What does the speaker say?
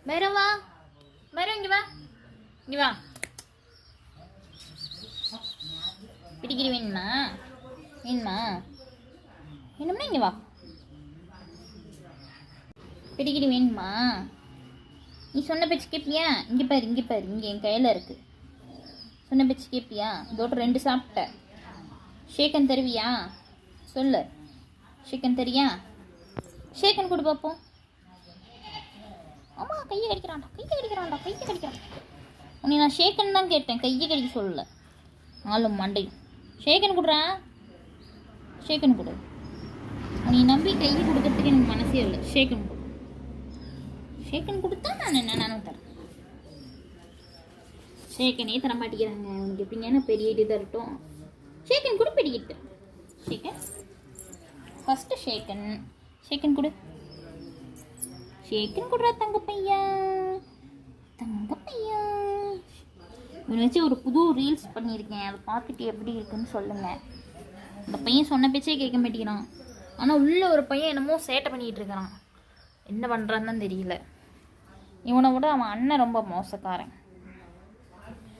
பைரவ் வா, பைரவ் இங்கே வா, இங்கே வா. பிடிக்கிற வேணுமா? வேணுமா? வேணும்னா இங்கே வா. பிடிக்கிற வேணுமா? நீ சொன்ன பேச்சு கேட்பியா? இங்கே பாரு, இங்கே பாரு, இங்கே என் கையில் இருக்கு. சொன்ன பேச்சு கேட்பியா? இதோட 2 சாப்பிட்ட. ஷேக்கன் தருவியா? சொல்லு. ஷேக்கன் தரியா? ஷேக்கன் கொடு பார்ப்போம். ஆமாம், கையை கடிக்கிறான்டா, கையை கடிக்கிறான்டா, கையை கடிக்கிறான். உன்னை நான் ஷேக்கன் தான் கேட்டேன், கையை கடிக்க சொல்லல. ஆளும் மண்டையும். ஷேக்கன் கொடுறா, ஷேக்கன் கொடு. உன்னை நம்பி கையை கொடுக்கறதுக்கு எனக்கு மனசே இல்லை. ஷேக்கன் கொடு. ஷேக்கன் கொடுத்தா நானும் தரேன். ஷேக்கனே தர மாட்டேங்கிறாங்க. உனக்கு எப்படிங்கன்னா பெரிய இடி தரட்டும். ஷேக்கன் கொடு, பெரியட்டு. Shake hand first shake hand. ஷேக்கன் கொடு. ஷேக்கன் கொடுறா தங்க பையா, தங்க பையா. இவனை வச்சு ஒரு புது ரீல்ஸ் பண்ணியிருக்கேன். அதை பார்த்துட்டு எப்படி இருக்குன்னு சொல்லுங்கள். இந்த பையன் சொன்ன பேச்சே கேட்க மாட்டேங்கிறான். ஆனால் உள்ள ஒரு பையன் என்னமோ சேட்டை பண்ணிகிட்டு இருக்கிறான். என்ன பண்ணுறான்னு தான் தெரியல. இவனை விட அவன் அண்ணன் ரொம்ப மோசக்காரன்.